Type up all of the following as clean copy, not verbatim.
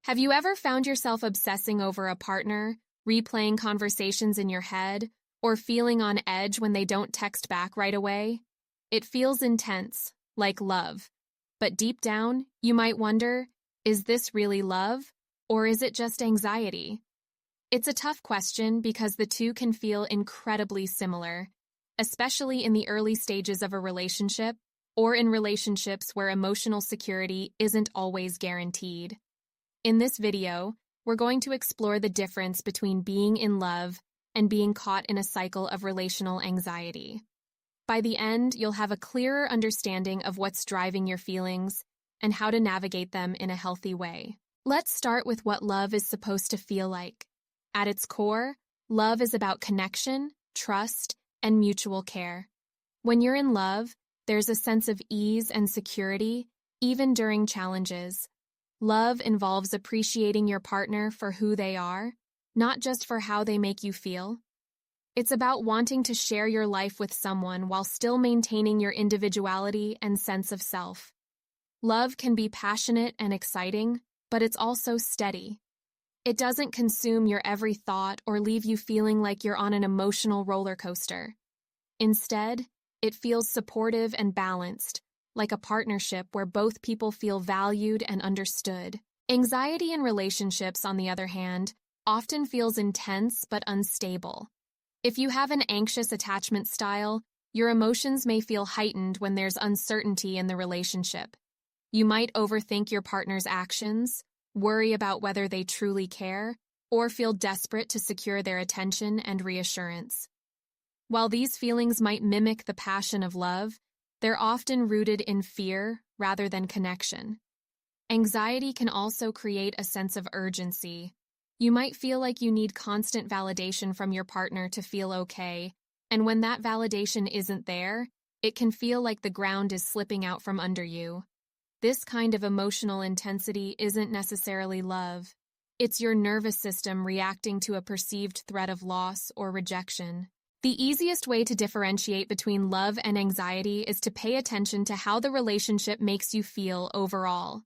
Have you ever found yourself obsessing over a partner, replaying conversations in your head, or feeling on edge when they don't text back right away? It feels intense, like love. But deep down, you might wonder, is this really love, or is it just anxiety? It's a tough question because the two can feel incredibly similar, especially in the early stages of a relationship or in relationships where emotional security isn't always guaranteed. In this video, we're going to explore the difference between being in love and being caught in a cycle of relational anxiety. By the end, you'll have a clearer understanding of what's driving your feelings and how to navigate them in a healthy way. Let's start with what love is supposed to feel like. At its core, love is about connection, trust, and mutual care. When you're in love, there's a sense of ease and security, even during challenges. Love involves appreciating your partner for who they are, not just for how they make you feel. It's about wanting to share your life with someone while still maintaining your individuality and sense of self. Love can be passionate and exciting, but it's also steady. It doesn't consume your every thought or leave you feeling like you're on an emotional roller coaster. Instead, it feels supportive and balanced, like a partnership where both people feel valued and understood. Anxiety in relationships, on the other hand, often feels intense but unstable. If you have an anxious attachment style, your emotions may feel heightened when there's uncertainty in the relationship. You might overthink your partner's actions, worry about whether they truly care, or feel desperate to secure their attention and reassurance. While these feelings might mimic the passion of love, they're often rooted in fear rather than connection. Anxiety can also create a sense of urgency. You might feel like you need constant validation from your partner to feel okay, and when that validation isn't there, it can feel like the ground is slipping out from under you. This kind of emotional intensity isn't necessarily love. It's your nervous system reacting to a perceived threat of loss or rejection. The easiest way to differentiate between love and anxiety is to pay attention to how the relationship makes you feel overall.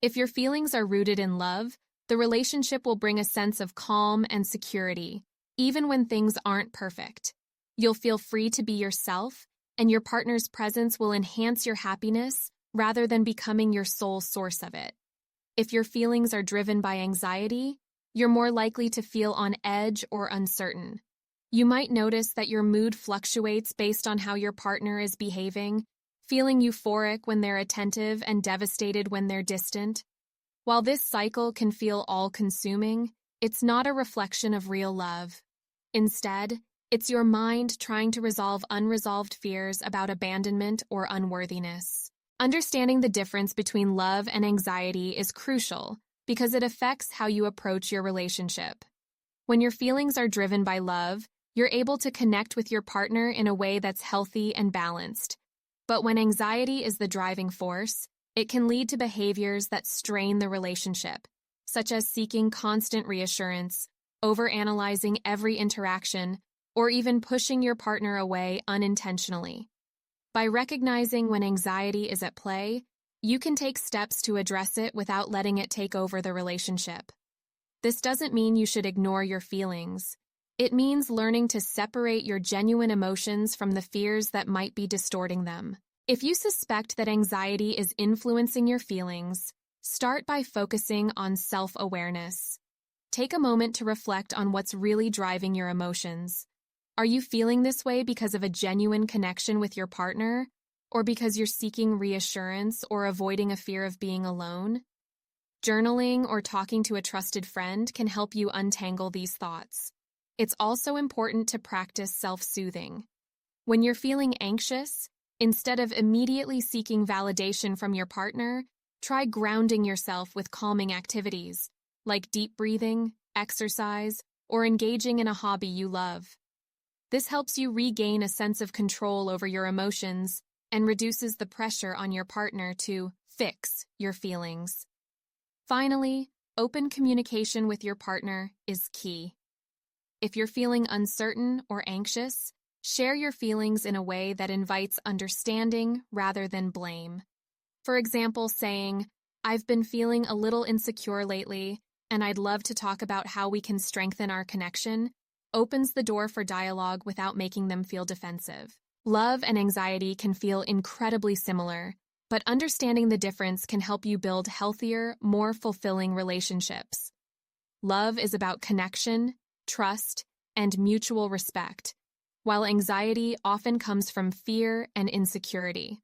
If your feelings are rooted in love, the relationship will bring a sense of calm and security, even when things aren't perfect. You'll feel free to be yourself, and your partner's presence will enhance your happiness rather than becoming your sole source of it. If your feelings are driven by anxiety, you're more likely to feel on edge or uncertain. You might notice that your mood fluctuates based on how your partner is behaving, feeling euphoric when they're attentive and devastated when they're distant. While this cycle can feel all-consuming, it's not a reflection of real love. Instead, it's your mind trying to resolve unresolved fears about abandonment or unworthiness. Understanding the difference between love and anxiety is crucial because it affects how you approach your relationship. When your feelings are driven by love, you're able to connect with your partner in a way that's healthy and balanced. But when anxiety is the driving force, it can lead to behaviors that strain the relationship, such as seeking constant reassurance, overanalyzing every interaction, or even pushing your partner away unintentionally. By recognizing when anxiety is at play, you can take steps to address it without letting it take over the relationship. This doesn't mean you should ignore your feelings. It means learning to separate your genuine emotions from the fears that might be distorting them. If you suspect that anxiety is influencing your feelings, start by focusing on self-awareness. Take a moment to reflect on what's really driving your emotions. Are you feeling this way because of a genuine connection with your partner, or because you're seeking reassurance or avoiding a fear of being alone? Journaling or talking to a trusted friend can help you untangle these thoughts. It's also important to practice self-soothing. When you're feeling anxious, instead of immediately seeking validation from your partner, try grounding yourself with calming activities, like deep breathing, exercise, or engaging in a hobby you love. This helps you regain a sense of control over your emotions and reduces the pressure on your partner to fix your feelings. Finally, open communication with your partner is key. If you're feeling uncertain or anxious, share your feelings in a way that invites understanding rather than blame. For example, saying, I've been feeling a little insecure lately, and I'd love to talk about how we can strengthen our connection, opens the door for dialogue without making them feel defensive. Love and anxiety can feel incredibly similar, but understanding the difference can help you build healthier, more fulfilling relationships. Love is about connection, trust, and mutual respect, while anxiety often comes from fear and insecurity.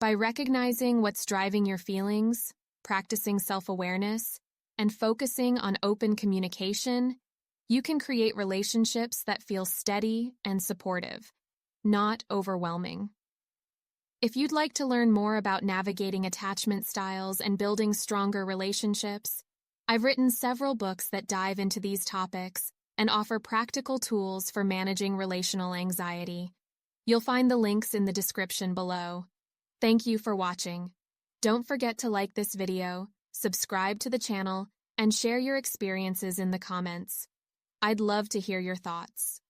By recognizing what's driving your feelings, practicing self-awareness, and focusing on open communication, you can create relationships that feel steady and supportive, not overwhelming. If you'd like to learn more about navigating attachment styles and building stronger relationships, I've written several books that dive into these topics and offer practical tools for managing relational anxiety. You'll find the links in the description below. Thank you for watching. Don't forget to like this video, subscribe to the channel, and share your experiences in the comments. I'd love to hear your thoughts.